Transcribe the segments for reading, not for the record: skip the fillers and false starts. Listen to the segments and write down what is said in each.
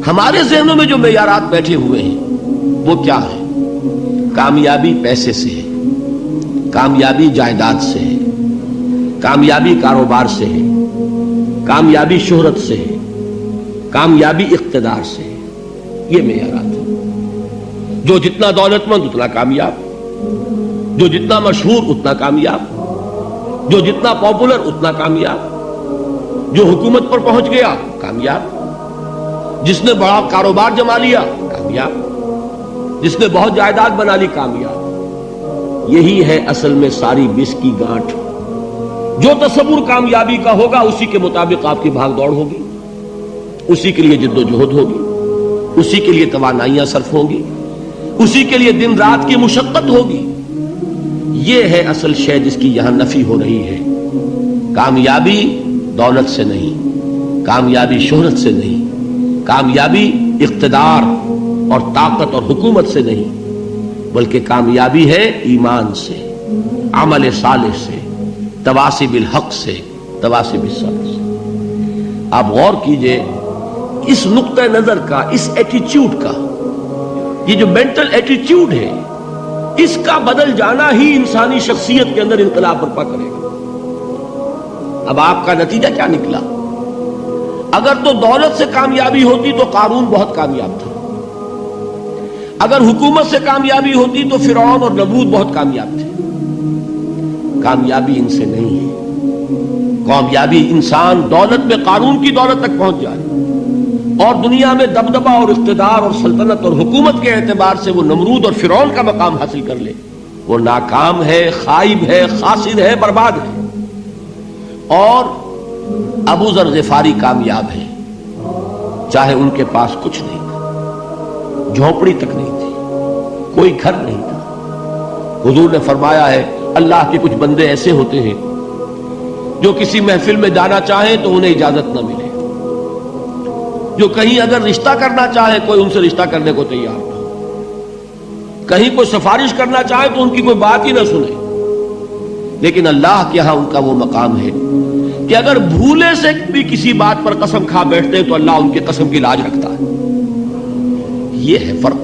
ہمارے ذہنوں میں جو معیارات بیٹھے ہوئے ہیں وہ کیا ہے؟ کامیابی پیسے سے ہے، کامیابی جائیداد سے ہے، کامیابی کاروبار سے ہے، کامیابی شہرت سے ہے، کامیابی اقتدار سے ہے. یہ معیارات ہیں. جو جتنا دولت مند اتنا کامیاب، جو جتنا مشہور اتنا کامیاب، جو جتنا پاپولر اتنا کامیاب، جو حکومت پر پہنچ گیا کامیاب، جس نے بڑا کاروبار جما لیا کامیاب، جس نے بہت جائیداد بنا لی کامیاب. یہی ہے اصل میں ساری بس کی گانٹھ. جو تصور کامیابی کا ہوگا اسی کے مطابق آپ کی بھاگ دوڑ ہوگی، اسی کے لیے جد و جہد ہوگی، اسی کے لیے توانائیاں صرف ہوں گی، اسی کے لیے دن رات کی مشقت ہوگی. یہ ہے اصل شے جس کی یہاں نفی ہو رہی ہے. کامیابی دولت سے نہیں، کامیابی شہرت سے نہیں، کامیابی اقتدار اور طاقت اور حکومت سے نہیں، بلکہ کامیابی ہے ایمان سے، عمل صالح سے، تواصی بالحق سے، تواصی بالصبر سے. آپ غور کیجئے اس نقطہ نظر کا، اس ایٹیچیوڈ کا، یہ جو مینٹل ایٹیچیوڈ ہے اس کا بدل جانا ہی انسانی شخصیت کے اندر انقلاب برپا کرے گا. اب آپ کا نتیجہ کیا نکلا؟ اگر تو دولت سے کامیابی ہوتی تو قارون بہت کامیاب تھا، اگر حکومت سے کامیابی ہوتی تو فرعون اور نمرود بہت کامیاب تھے. کامیابی ان سے نہیں ہے. کامیابی انسان دولت میں قارون کی دولت تک پہنچ جائے اور دنیا میں دبدبہ اور اقتدار اور سلطنت اور حکومت کے اعتبار سے وہ نمرود اور فرعون کا مقام حاصل کر لے، وہ ناکام ہے، خائب ہے، خاسر ہے، برباد ہے. اور ابو ذر غفاری کامیاب ہے، چاہے ان کے پاس کچھ نہیں تھا، جھونپڑی تک نہیں تھی، کوئی گھر نہیں تھا. حضور نے فرمایا ہے اللہ کے کچھ بندے ایسے ہوتے ہیں جو کسی محفل میں جانا چاہیں تو انہیں اجازت نہ ملے، جو کہیں اگر رشتہ کرنا چاہے کوئی ان سے رشتہ کرنے کو تیار نہ ہو، کہیں کوئی سفارش کرنا چاہے تو ان کی کوئی بات ہی نہ سنے. لیکن اللہ کے ہاں ان کا وہ مقام ہے کہ اگر بھولے سے بھی کسی بات پر قسم کھا بیٹھتے ہیں تو اللہ ان کے قسم کی لاج رکھتا ہے. یہ ہے فرق.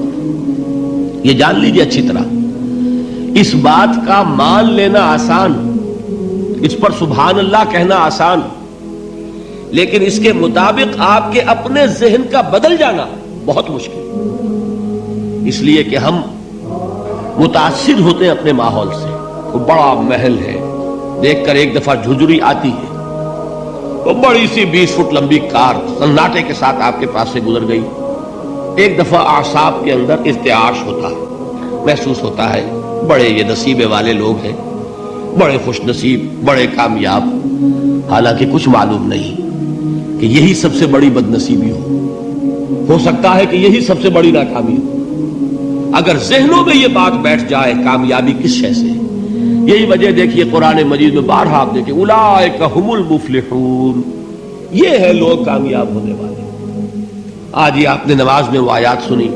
یہ جان لیجیے اچھی طرح. اس بات کا مان لینا آسان، اس پر سبحان اللہ کہنا آسان، لیکن اس کے مطابق آپ کے اپنے ذہن کا بدل جانا بہت مشکل. اس لیے کہ ہم متاثر ہوتے ہیں اپنے ماحول سے. وہ بڑا محل ہے، دیکھ کر ایک دفعہ جھجری آتی ہے، وہ بڑی سی 20 فٹ لمبی کار سناٹے کے ساتھ آپ کے پاس سے گزر گئی. ایک دفعہ اعصاب کے اندر ارتعاش ہوتا ہے، محسوس ہوتا ہے بڑے یہ نصیبے والے لوگ ہیں، بڑے خوش نصیب، بڑے کامیاب. حالانکہ کچھ معلوم نہیں کہ یہی سب سے بڑی بد نصیبی ہو سکتا ہے کہ یہی سب سے بڑی ناکامی ہو. اگر ذہنوں میں یہ بات بیٹھ جائے کامیابی کس شے سے. یہی وجہ دیکھیے قرآن مجید میں بارہا آپ دیکھیں اولئک ھم المفلحون، یہ ہے لوگ کامیاب ہونے والے. آج یہ آپ نے نماز میں وہ آیات سنی،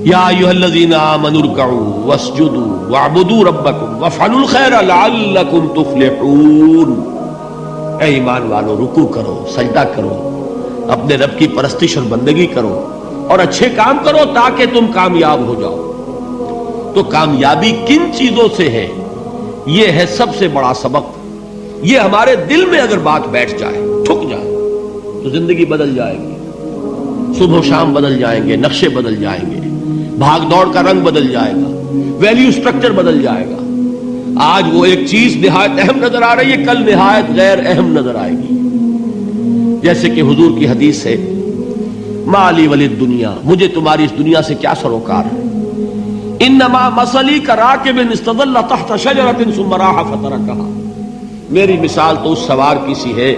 یا ایھا الذین آمنوا ارکعوا واسجدوا واعبدوا ربکم وافعلوا الخیر لعلکم تفلحون. اے ایمان والو، رکوع کرو، سجدہ کرو، اپنے رب کی پرستش اور بندگی کرو اور اچھے کام کرو تاکہ تم کامیاب ہو جاؤ. تو کامیابی کن چیزوں سے ہے؟ یہ ہے سب سے بڑا سبق. یہ ہمارے دل میں اگر بات بیٹھ جائے، ٹھک جائے، تو زندگی بدل جائے گی. صبح و شام بدل جائیں گے، نقشے بدل جائیں گے، بھاگ دوڑ کا رنگ بدل جائے گا، ویلیو سٹرکچر بدل جائے گا. آج وہ ایک چیز نہایت اہم نظر آ رہی ہے، کل نہایت غیر اہم نظر آئے گی. جیسے کہ حضور کی حدیث ہے مالی ولد دنیا، مجھے تمہاری اس دنیا سے کیا سروکار ہے. انما مثلی کراکب استظل تحت شجرۃ ثم راح فترکها، میری مثال تو اس سوار کی سی ہے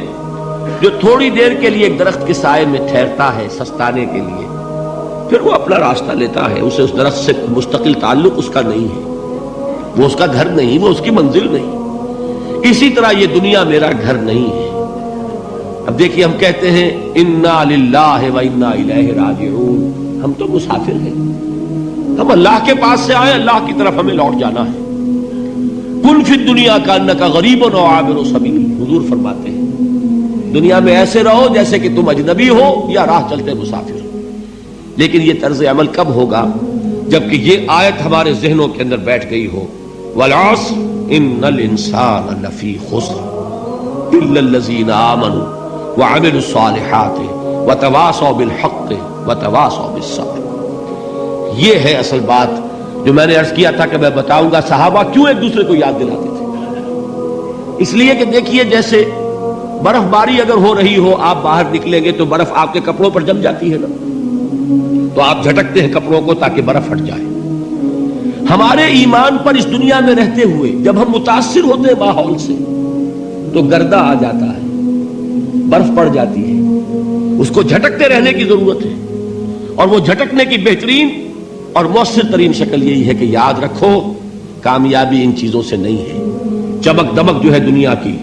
جو تھوڑی دیر کے لیے ایک درخت کے سائے میں ٹھہرتا ہے سستانے کے لیے، پھر وہ اپنا راستہ لیتا ہے. اسے اس درخت سے مستقل تعلق اس کا نہیں ہے، وہ اس کا گھر نہیں، وہ اس کی منزل نہیں. اسی طرح یہ دنیا میرا گھر نہیں ہے. اب دیکھیے ہم کہتے ہیں انا للہ و انا الیہ راجعون، ہم تو مسافر ہیں، ہم اللہ کے پاس سے آئے، اللہ کی طرف ہمیں لوٹ جانا ہے. کن فی الدنیا کانک غریب و عابر سبیل، حضور فرماتے ہیں دنیا میں ایسے رہو جیسے کہ تم اجنبی ہو یا راہ چلتے مسافر ہو. لیکن یہ طرز عمل کب ہوگا؟ جبکہ یہ آیت ہمارے ذہنوں کے اندر بیٹھ گئی ہو. والعصر ان الانسان لفی خسر الا الذین آمنوا وعملوا الصالحات وتواصوا بالحق وتواصوا بالصبر. یہ ہے اصل بات جو میں نے عرض کیا تھا کہ میں بتاؤں گا صحابہ کیوں ایک دوسرے کو یاد دلاتے تھے. اس لیے کہ دیکھیے جیسے برف باری اگر ہو رہی ہو، آپ باہر نکلیں گے تو برف آپ کے کپڑوں پر جم جاتی ہے نا، تو آپ جھٹکتے ہیں کپڑوں کو تاکہ برف ہٹ جائے. ہمارے ایمان پر اس دنیا میں رہتے ہوئے جب ہم متاثر ہوتے ہیں ماحول سے تو گردہ آ جاتا ہے، برف پڑ جاتی ہے. اس کو جھٹکتے رہنے کی ضرورت ہے، اور وہ جھٹکنے کی بہترین اور مؤثر ترین شکل یہی ہے کہ یاد رکھو کامیابی ان چیزوں سے نہیں ہے. چمک دمک جو ہے دنیا کی،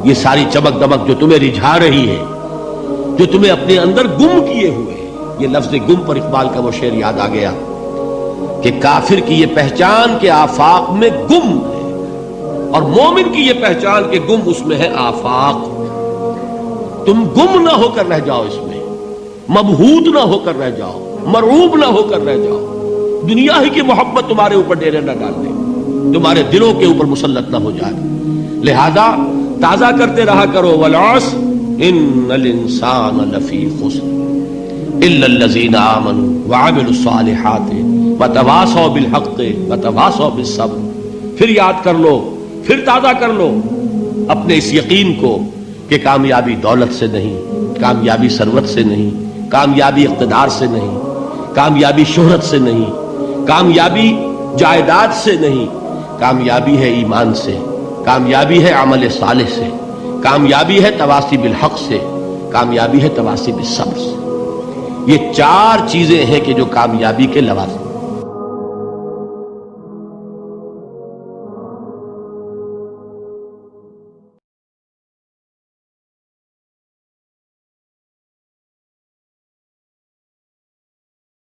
یہ ساری چمک دمک جو تمہیں رجھا رہی ہے، جو تمہیں اپنے اندر گم کیے ہوئے ہے. یہ لفظ گم پر اقبال کا وہ شعر یاد آ گیا کہ کافر کی یہ پہچان کے آفاق میں گم ہے، اور مومن کی یہ پہچان کے گم اس میں ہے آفاق. تم گم نہ ہو کر رہ جاؤ، اس میں مبہوت نہ ہو کر رہ جاؤ، مرعوب نہ ہو کر رہ جاؤ. دنیا ہی کی محبت تمہارے اوپر ڈیرے نہ ڈال دے، تمہارے دلوں کے اوپر مسلط نہ ہو جائے. لہذا تازہ کرتے رہا کرو والعصر ان الانسان لفی خسر الا الذین آمنوا وعملوا الصالحات وتواصوا بالحق وتواصوا بالصبر. پھر یاد کر لو، پھر تازہ کر لو اپنے اس یقین کو کہ کامیابی دولت سے نہیں، کامیابی ثروت سے نہیں، کامیابی اقتدار سے نہیں، کامیابی شہرت سے نہیں، کامیابی جائیداد سے نہیں. کامیابی ہے ایمان سے، کامیابی ہے عمل صالح سے، کامیابی ہے تواصی بالحق سے، کامیابی ہے تواصی بالصبر سے. یہ چار چیزیں ہیں کہ جو کامیابی کے لوازم